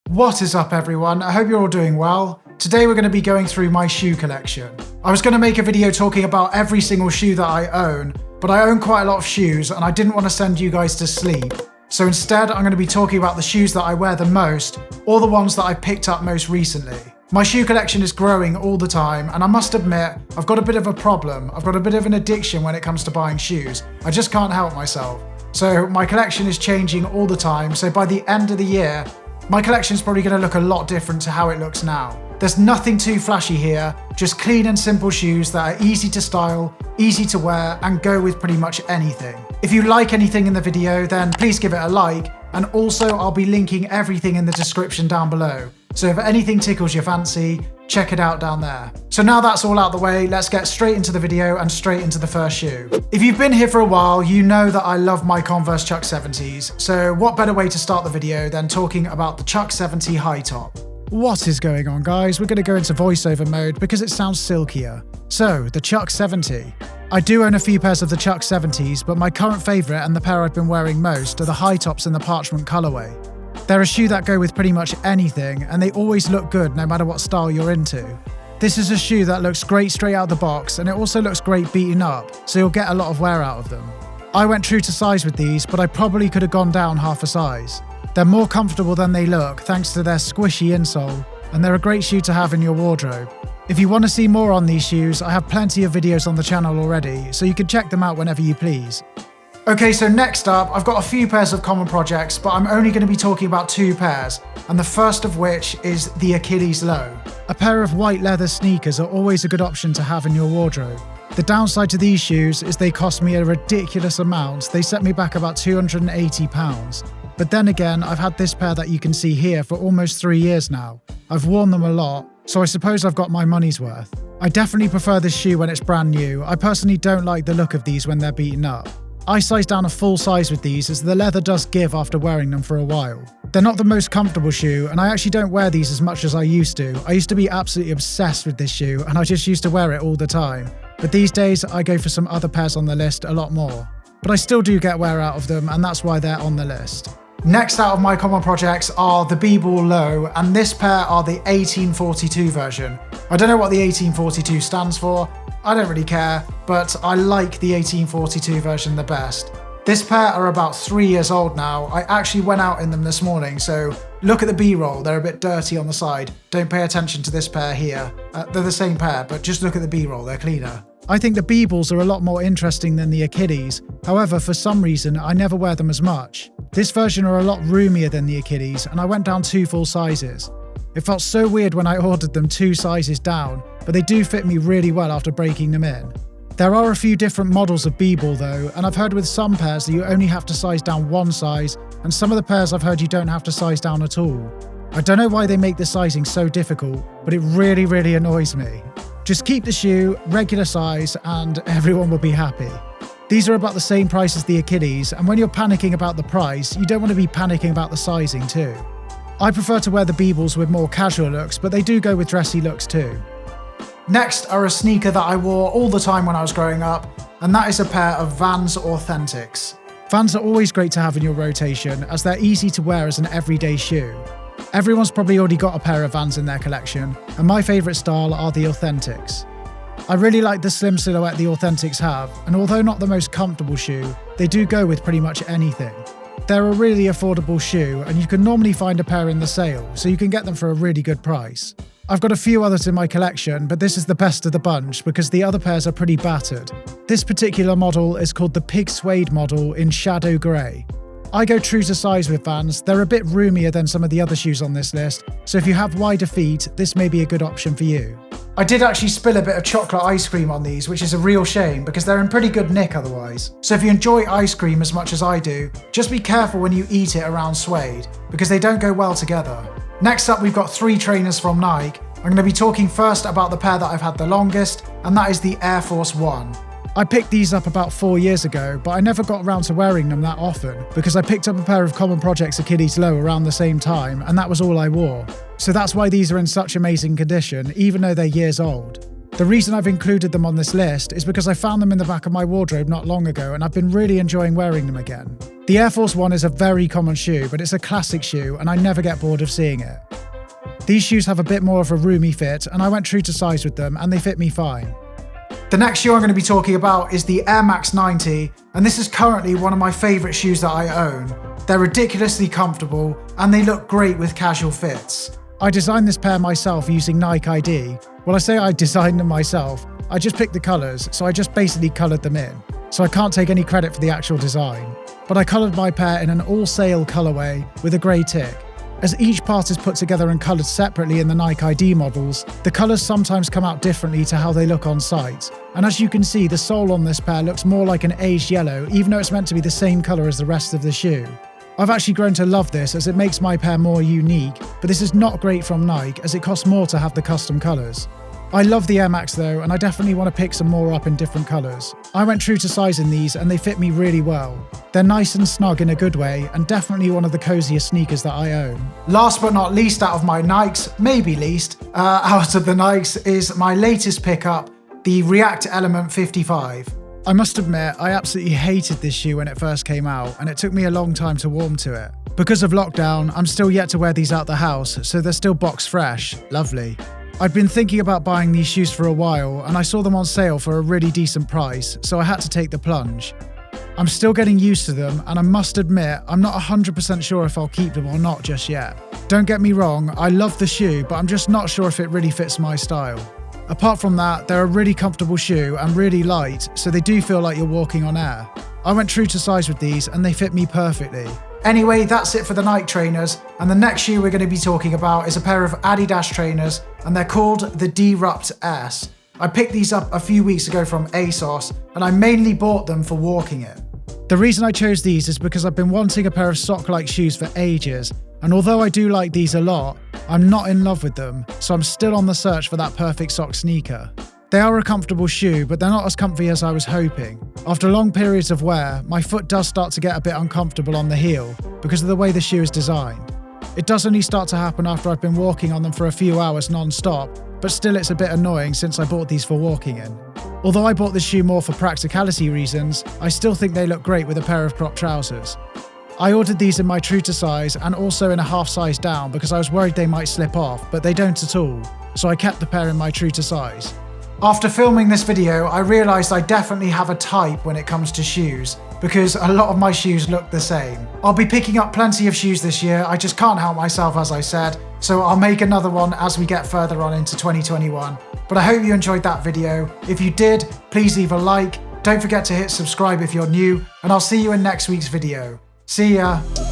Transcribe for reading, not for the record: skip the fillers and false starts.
What is up everyone? I hope you're all doing well. Today we're going to be going through my shoe collection. I was going to make a video talking about every single shoe that I own, but I own quite a lot of shoes and I didn't want to send you guys to sleep. So instead I'm going to be talking about the shoes that I wear the most, or the ones that I picked up most recently. My shoe collection is growing all the time, and I must admit, I've got a bit of a problem. I've got a bit of an addiction when it comes to buying shoes. I just can't help myself. So my collection is changing all the time, so by the end of the year, my collection is probably going to look a lot different to how it looks now. There's nothing too flashy here, just clean and simple shoes that are easy to style, easy to wear, and go with pretty much anything. If you like anything in the video, then please give it a like, and also I'll be linking everything in the description down below. So if anything tickles your fancy, check it out down there. So now that's all out the way, let's get straight into the video and straight into the first shoe. If you've been here for a while, you know that I love my Converse Chuck 70s, so what better way to start the video than talking about the Chuck 70 high top. What is going on guys? We're going to go into voiceover mode because it sounds silkier. So, the Chuck 70. I do own a few pairs of the Chuck 70s, but my current favourite and the pair I've been wearing most are the high tops in the parchment colourway. They're a shoe that go with pretty much anything, and they always look good no matter what style you're into. This is a shoe that looks great straight out the box, and it also looks great beaten up, so you'll get a lot of wear out of them. I went true to size with these, but I probably could have gone down half a size. They're more comfortable than they look thanks to their squishy insole, and they're a great shoe to have in your wardrobe. If you want to see more on these shoes, I have plenty of videos on the channel already, so you can check them out whenever you please. Okay, so next up, I've got a few pairs of common projects, but I'm only going to be talking about two pairs, and the first of which is the Achilles Low. A pair of white leather sneakers are always a good option to have in your wardrobe. The downside to these shoes is they cost me a ridiculous amount. They set me back about £280. But then again, I've had this pair that you can see here for almost 3 years now. I've worn them a lot, so I suppose I've got my money's worth. I definitely prefer this shoe when it's brand new. I personally don't like the look of these when they're beaten up. I size down a full size with these as the leather does give after wearing them for a while. They're not the most comfortable shoe, and I actually don't wear these as much as I used to. I used to be absolutely obsessed with this shoe, and I just used to wear it all the time. But these days, I go for some other pairs on the list a lot more. But I still do get wear out of them, and that's why they're on the list. Next out of my common projects are the BBALL Low, and this pair are the 1842 version. I don't know what the 1842 stands for, I don't really care, but I like the 1842 version the best. This pair are about 3 years old now. I actually went out in them this morning, so look at the B-roll, they're a bit dirty on the side. Don't pay attention to this pair here. They're the same pair, but just look at the B-roll, they're cleaner. I think the BBALLs are a lot more interesting than the Achilles, however for some reason I never wear them as much. This version are a lot roomier than the Achilles, and I went down 2 full sizes. It felt so weird when I ordered them 2 sizes down, but they do fit me really well after breaking them in. There are a few different models of BBALL though, and I've heard with some pairs that you only have to size down 1 size, and some of the pairs I've heard you don't have to size down at all. I don't know why they make the sizing so difficult, but it really annoys me. Just keep the shoe, regular size, and everyone will be happy. These are about the same price as the Achilles, and when you're panicking about the price, you don't want to be panicking about the sizing too. I prefer to wear the BBALLs with more casual looks, but they do go with dressy looks too. Next are a sneaker that I wore all the time when I was growing up, and that is a pair of Vans Authentics. Vans are always great to have in your rotation, as they're easy to wear as an everyday shoe. Everyone's probably already got a pair of Vans in their collection, and my favourite style are the Authentics. I really like the slim silhouette the Authentics have, and although not the most comfortable shoe, they do go with pretty much anything. They're a really affordable shoe, and you can normally find a pair in the sale, so you can get them for a really good price. I've got a few others in my collection, but this is the best of the bunch because the other pairs are pretty battered. This particular model is called the Pig Suede model in Shadow Grey. I go true to size with Vans. They're a bit roomier than some of the other shoes on this list, so if you have wider feet, this may be a good option for you. I did actually spill a bit of chocolate ice cream on these, which is a real shame because they're in pretty good nick otherwise. So if you enjoy ice cream as much as I do, just be careful when you eat it around suede, because they don't go well together. Next up, we've got 3 trainers from Nike. I'm going to be talking first about the pair that I've had the longest, and that is the Air Force 1. I picked these up about 4 years ago, but I never got around to wearing them that often because I picked up a pair of Common Projects Achilles Low around the same time, and that was all I wore. So that's why these are in such amazing condition, even though they're years old. The reason I've included them on this list is because I found them in the back of my wardrobe not long ago, and I've been really enjoying wearing them again. The Air Force 1 is a very common shoe, but it's a classic shoe and I never get bored of seeing it. These shoes have a bit more of a roomy fit and I went true to size with them and they fit me fine. The next shoe I'm going to be talking about is the Air Max 90, and this is currently one of my favourite shoes that I own. They're ridiculously comfortable and they look great with casual fits. I designed this pair myself using Nike ID. Well, I say I designed them myself, I just picked the colours, so I just basically coloured them in. So I can't take any credit for the actual design. But I coloured my pair in an all-sail colourway with a grey tick. As each part is put together and coloured separately in the Nike ID models, the colours sometimes come out differently to how they look on site. And as you can see, the sole on this pair looks more like an aged yellow, even though it's meant to be the same colour as the rest of the shoe. I've actually grown to love this as it makes my pair more unique, but this is not great from Nike as it costs more to have the custom colours. I love the Air Max though, and I definitely want to pick some more up in different colours. I went true to size in these and they fit me really well. They're nice and snug in a good way, and definitely one of the coziest sneakers that I own. Last but not least out of my Nikes, maybe least, out of the Nikes is my latest pickup, the React Element 55. I must admit, I absolutely hated this shoe when it first came out, and it took me a long time to warm to it. Because of lockdown, I'm still yet to wear these out the house, so they're still box fresh. Lovely. I'd been thinking about buying these shoes for a while, and I saw them on sale for a really decent price, so I had to take the plunge. I'm still getting used to them, and I must admit, I'm not 100% sure if I'll keep them or not just yet. Don't get me wrong, I love the shoe, but I'm just not sure if it really fits my style. Apart from that, they're a really comfortable shoe and really light, so they do feel like you're walking on air. I went true to size with these, and they fit me perfectly. Anyway, that's it for the Nike trainers, and the next shoe we're going to be talking about is a pair of Adidas trainers, and they're called the DEERUPTS S. I picked these up a few weeks ago from ASOS, and I mainly bought them for walking it. The reason I chose these is because I've been wanting a pair of sock-like shoes for ages, and although I do like these a lot, I'm not in love with them, so I'm still on the search for that perfect sock sneaker. They are a comfortable shoe, but they're not as comfy as I was hoping. After long periods of wear, my foot does start to get a bit uncomfortable on the heel because of the way the shoe is designed. It does only start to happen after I've been walking on them for a few hours non-stop, but still it's a bit annoying since I bought these for walking in. Although I bought this shoe more for practicality reasons, I still think they look great with a pair of crop trousers. I ordered these in my true to size and also in a half size down because I was worried they might slip off, but they don't at all, so I kept the pair in my true to size. After filming this video, I realised I definitely have a type when it comes to shoes, because a lot of my shoes look the same. I'll be picking up plenty of shoes this year, I just can't help myself as I said, so I'll make another one as we get further on into 2021. But I hope you enjoyed that video. If you did, please leave a like, don't forget to hit subscribe if you're new, and I'll see you in next week's video. See ya!